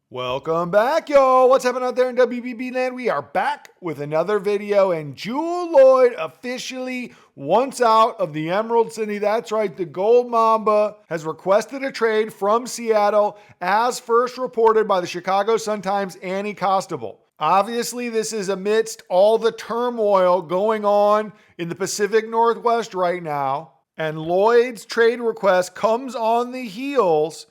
Welcome back, y'all. What's happening out there in WBB land? We are back with another video, and Jewell Loyd officially wants out of the Emerald City. That's right, the Gold Mamba has requested a trade from Seattle, as first reported by the Chicago Sun-Times' Annie Costabile. Obviously, this is amidst all the turmoil going on in the Pacific Northwest right now, and Loyd's trade request comes on the heels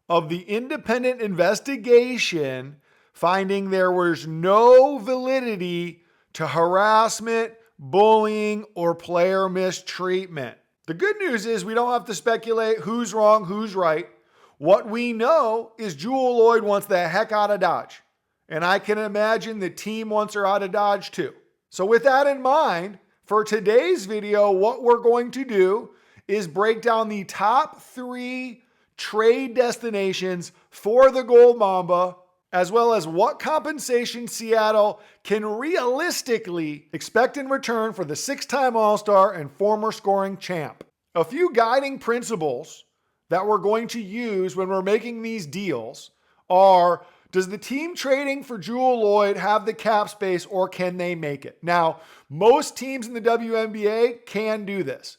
of the independent investigation finding there was no validity to harassment, bullying, or player mistreatment. The good news is we don't have to speculate who's wrong, who's right. What we know is Jewell Loyd wants the heck out of Dodge. And I can imagine the team wants her out of Dodge too. So with that in mind, for today's video, what we're going to do is break down the top 3 trade destinations for the Gold Mamba, as well as what compensation Seattle can realistically expect in return for the 6-time All-Star and former scoring champ. A few guiding principles that we're going to use when we're making these deals are: does the team trading for Jewell Loyd have the cap space, or can they make it? Now, most teams in the WNBA can do this.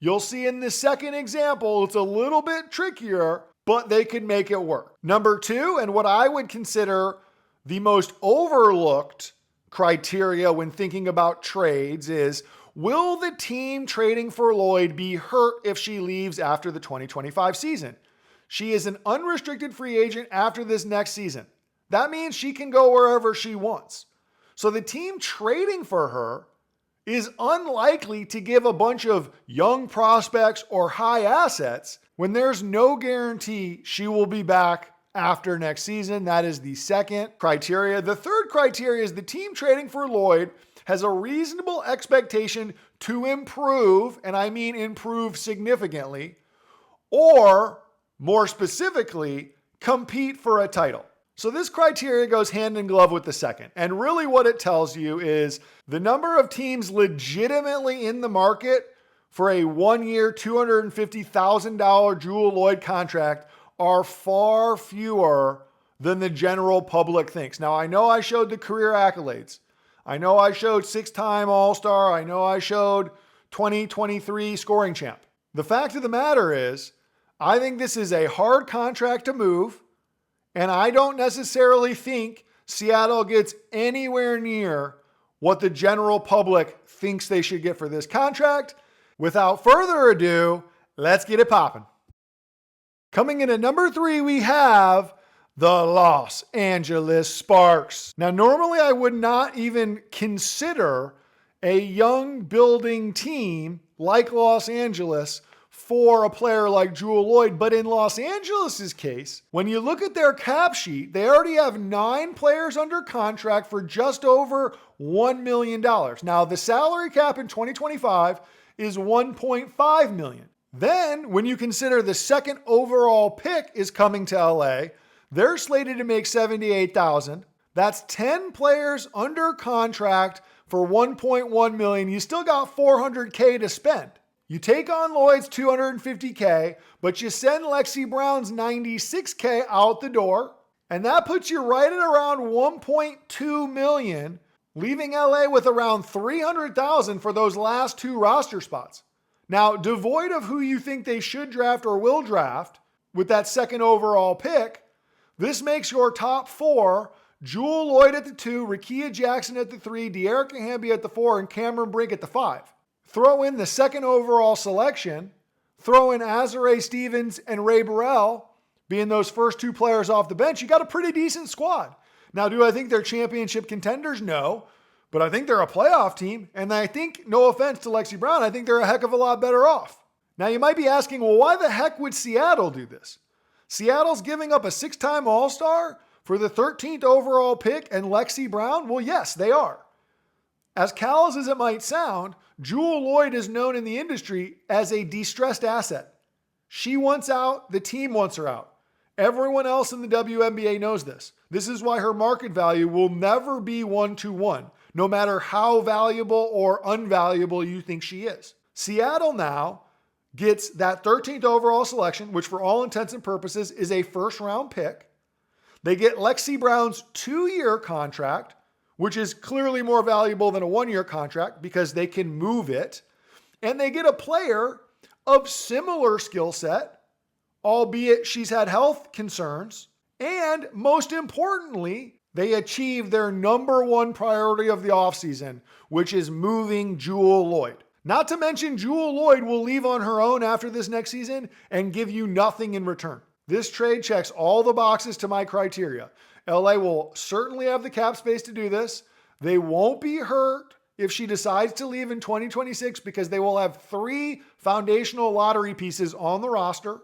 You'll see in the second example, it's a little bit trickier, but they can make it work. Number 2, and what I would consider the most overlooked criteria when thinking about trades, is will the team trading for Loyd be hurt if she leaves after the 2025 season? She is an unrestricted free agent after this next season. That means she can go wherever she wants. So the team trading for her is unlikely to give a bunch of young prospects or high assets when there's no guarantee she will be back after next season. That is the second criteria. The third criteria is the team trading for Loyd has a reasonable expectation to improve, and I mean improve significantly, or more specifically, compete for a title. So this criteria goes hand in glove with the second. And really what it tells you is the number of teams legitimately in the market for a 1-year, $250,000 Jewell Loyd contract are far fewer than the general public thinks. Now, I know I showed the career accolades. I know I showed 6-time All-Star. I know I showed 2023 scoring champ. The fact of the matter is, I think this is a hard contract to move, and I don't necessarily think Seattle gets anywhere near what the general public thinks they should get for this contract. Without further ado, let's get it popping. Coming in at number 3, we have the Los Angeles Sparks. Now, normally I would not even consider a young building team like Los Angeles for a player like Jewell Loyd, but in Los Angeles' case, when you look at their cap sheet, they already have 9 players under contract for just over $1 million. Now, the salary cap in 2025 is $1.5 million. Then, when you consider the second overall pick is coming to LA, they're slated to make $78,000. That's 10 players under contract for $1.1 million. You still got $400K to spend. You take on Loyd's $250K, but you send Lexi Brown's $96K out the door, and that puts you right at around $1.2 million, leaving LA with around $300,000 for those last 2 roster spots. Now, devoid of who you think they should draft or will draft with that second overall pick, this makes your top 4 Jewell Loyd at the 2, Rickea Jackson at the 3, Dearica Hamby at the 4, and Cameron Brink at the 5. Throw in the second overall selection, throw in Azurá Stevens and Ray Burrell being those first 2 players off the bench, you got a pretty decent squad. Now, do I think they're championship contenders? No, but I think they're a playoff team, and I think, no offense to Lexi Brown, I think they're a heck of a lot better off. Now, you might be asking, well, why the heck would Seattle do this? Seattle's giving up a 6-time All-Star for the 13th overall pick and Lexi Brown? Well, yes, they are. As callous as it might sound, Jewell Loyd is known in the industry as a distressed asset. She wants out, the team wants her out. Everyone else in the WNBA knows this. This is why her market value will never be 1-to-1, no matter how valuable or unvaluable you think she is. Seattle now gets that 13th overall selection, which for all intents and purposes is a first-round pick. They get Lexi Brown's 2-year contract, which is clearly more valuable than a 1-year contract because they can move it. And they get a player of similar skill set, albeit she's had health concerns. And most importantly, they achieve their number one priority of the offseason, which is moving Jewell Loyd. Not to mention Jewell Loyd will leave on her own after this next season and give you nothing in return. This trade checks all the boxes to my criteria. LA will certainly have the cap space to do this. They won't be hurt if she decides to leave in 2026 because they will have 3 foundational lottery pieces on the roster,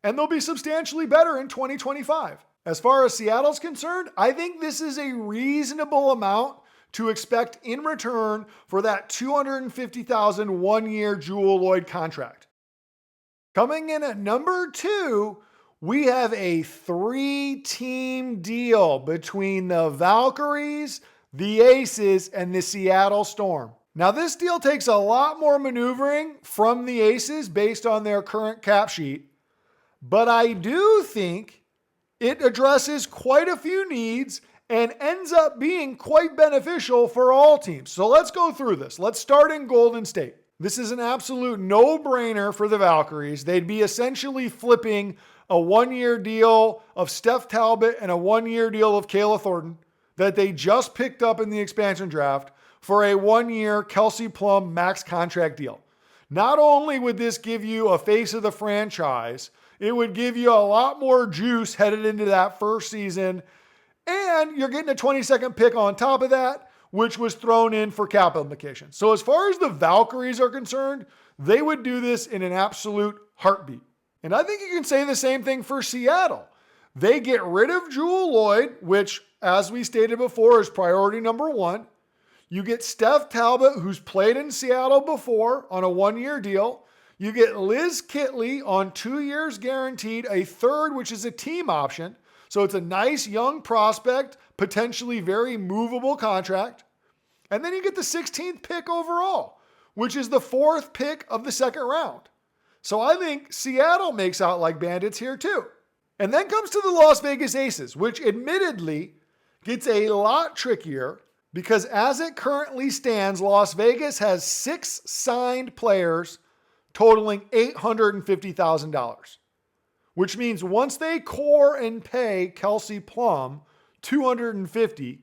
and they'll be substantially better in 2025. As far as Seattle's concerned, I think this is a reasonable amount to expect in return for that $250,000 1-year Jewell Loyd contract. Coming in at number 2, we have a 3-team deal between the Valkyries, the Aces, and the Seattle Storm. Now, this deal takes a lot more maneuvering from the Aces based on their current cap sheet, but I do think it addresses quite a few needs and ends up being quite beneficial for all teams. So let's go through this. Let's start in Golden State. This is an absolute no-brainer for the Valkyries. They'd be essentially flipping a 1-year deal of Steph Talbot and a 1-year deal of Kayla Thornton that they just picked up in the expansion draft for a 1-year Kelsey Plum max contract deal. Not only would this give you a face of the franchise, it would give you a lot more juice headed into that first season, and you're getting a 22nd pick on top of that, which was thrown in for cap implications. So as far as the Valkyries are concerned, they would do this in an absolute heartbeat. And I think you can say the same thing for Seattle. They get rid of Jewell Loyd, which, as we stated before, is priority number 1. You get Steph Talbot, who's played in Seattle before, on a 1-year deal. You get Liz Kitley on 2 years guaranteed, a third, which is a team option. So it's a nice young prospect, potentially very movable contract. And then you get the 16th pick overall, which is the 4th pick of the second round. So I think Seattle makes out like bandits here too. And then comes to the Las Vegas Aces, which admittedly gets a lot trickier because as it currently stands, Las Vegas has 6 signed players totaling $850,000, which means once they core and pay Kelsey Plum $250,000,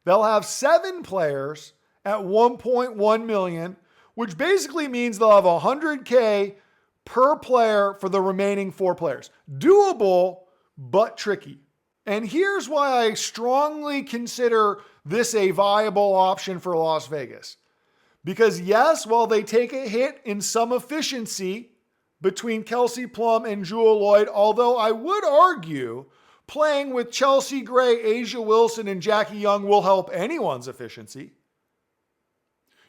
they'll have 7 players at $1.1 million, which basically means they'll have $100K per player for the remaining 4 players. Doable, but tricky. And here's why I strongly consider this a viable option for Las Vegas. Because yes, while they take a hit in some efficiency between Kelsey Plum and Jewell Loyd, although I would argue playing with Chelsea Gray, Asia Wilson, and Jackie Young will help anyone's efficiency.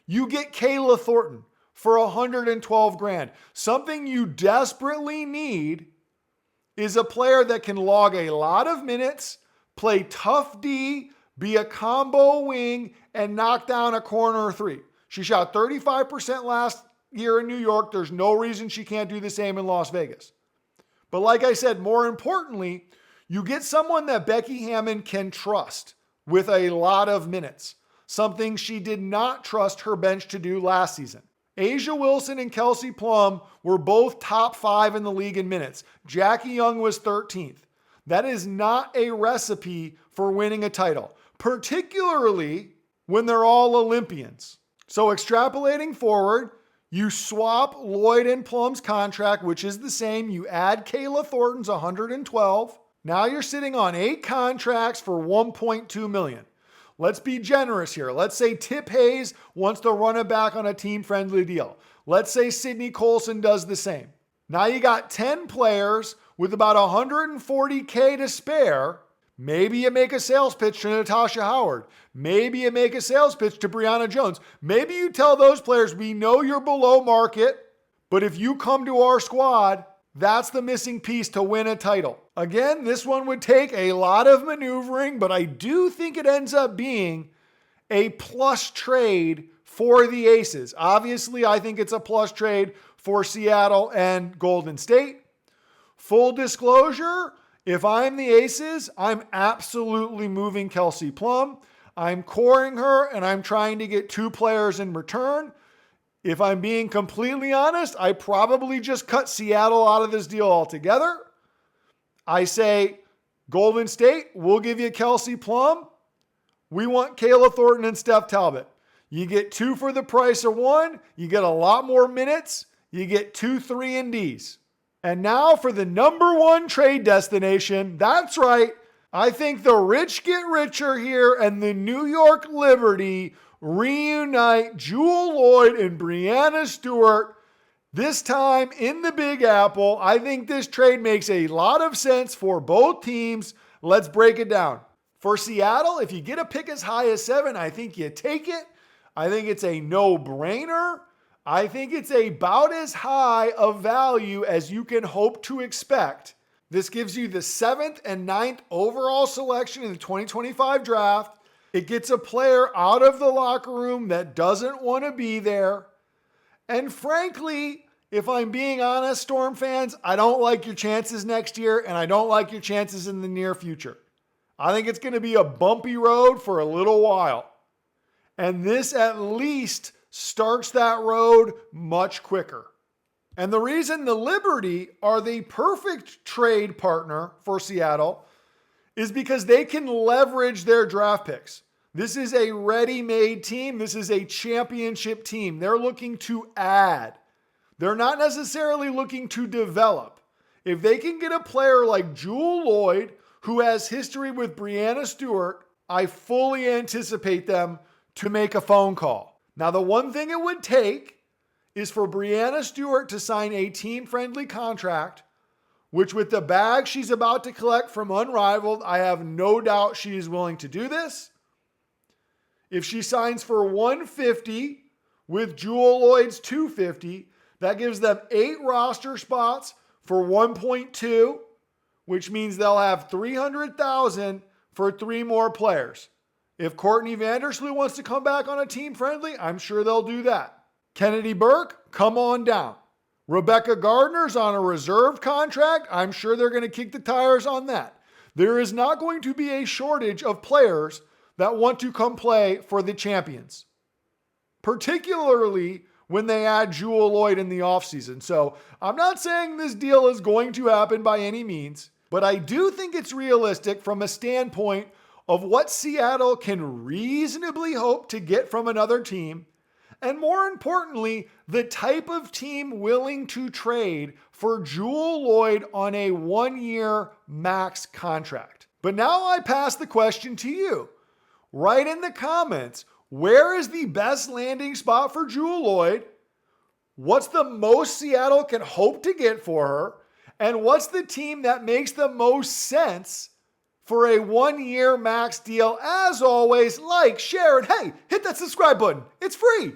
You get Kayla Thornton for $112,000. Something you desperately need is a player that can log a lot of minutes, play tough D, be a combo wing, and knock down a corner 3. She shot 35% last year in New York. There's no reason she can't do the same in Las Vegas. But like I said, more importantly, you get someone that Becky Hammon can trust with a lot of minutes, something she did not trust her bench to do last season. Asia Wilson and Kelsey Plum were both top 5 in the league in minutes. Jackie Young was 13th. That is not a recipe for winning a title, particularly when they're all Olympians. So extrapolating forward, you swap Loyd and Plum's contract, which is the same. You add Kayla Thornton's $112,000. Now you're sitting on 8 contracts for $1.2 million. Let's be generous here. Let's say Tip Hayes wants to run it back on a team-friendly deal. Let's say Sydney Colson does the same. Now you got 10 players with about $140K to spare. Maybe you make a sales pitch to Natasha Howard. Maybe you make a sales pitch to Brianna Jones. Maybe you tell those players, we know you're below market, but if you come to our squad, that's the missing piece to win a title. Again, this one would take a lot of maneuvering, but I do think it ends up being a plus trade for the Aces. Obviously, I think it's a plus trade for Seattle and Golden State. Full disclosure, If I'm the Aces, I'm absolutely moving Kelsey Plum. I'm coring her and I'm trying to get 2 players in return. If I'm being completely honest, I probably just cut Seattle out of this deal altogether. I say, Golden State, we'll give you Kelsey Plum. We want Kayla Thornton and Steph Talbot. You get 2 for the price of 1. You get a lot more minutes. You get 2 3-and-Ds. And now for the number 1 trade destination. That's right. I think the rich get richer here and the New York Liberty reunite Jewell Loyd and Breanna Stewart, this time in the Big Apple. I think this trade makes a lot of sense for both teams. Let's break it down. For Seattle, if you get a pick as high as 7, I think you take it. I think it's a no-brainer. I think it's about as high of value as you can hope to expect. This gives you the 7th and 9th overall selection in the 2025 draft. It gets a player out of the locker room that doesn't want to be there. And frankly, if I'm being honest, Storm fans, I don't like your chances next year, and I don't like your chances in the near future. I think it's going to be a bumpy road for a little while. And this at least starts that road much quicker. And the reason the Liberty are the perfect trade partner for Seattle is because they can leverage their draft picks. This is a ready-made team. This is a championship team. They're looking to add. They're not necessarily looking to develop. If they can get a player like Jewell Loyd, who has history with Breanna Stewart, I fully anticipate them to make a phone call. Now, the one thing it would take is for Breanna Stewart to sign a team-friendly contract, which with the bag she's about to collect from Unrivaled, I have no doubt she is willing to do this. If she signs for $150 with Jewell Loyd's $250, that gives them 8 roster spots for $1.2, which means they'll have $300,000 for 3 more players. If Courtney Vandersloot wants to come back on a team friendly, I'm sure they'll do that. Kennedy Burke, come on down. Rebecca Gardner's on a reserved contract. I'm sure they're going to kick the tires on that. There is not going to be a shortage of players that want to come play for the champions, particularly when they add Jewell Loyd in the offseason. So I'm not saying this deal is going to happen by any means, but I do think it's realistic from a standpoint of what Seattle can reasonably hope to get from another team, and more importantly, the type of team willing to trade for Jewell Loyd on a 1-year max contract. But now I pass the question to you. Write in the comments, where is the best landing spot for Jewell Loyd? What's the most Seattle can hope to get for her? And what's the team that makes the most sense for a 1-year max deal? As always, like, share, and hey, hit that subscribe button. It's free.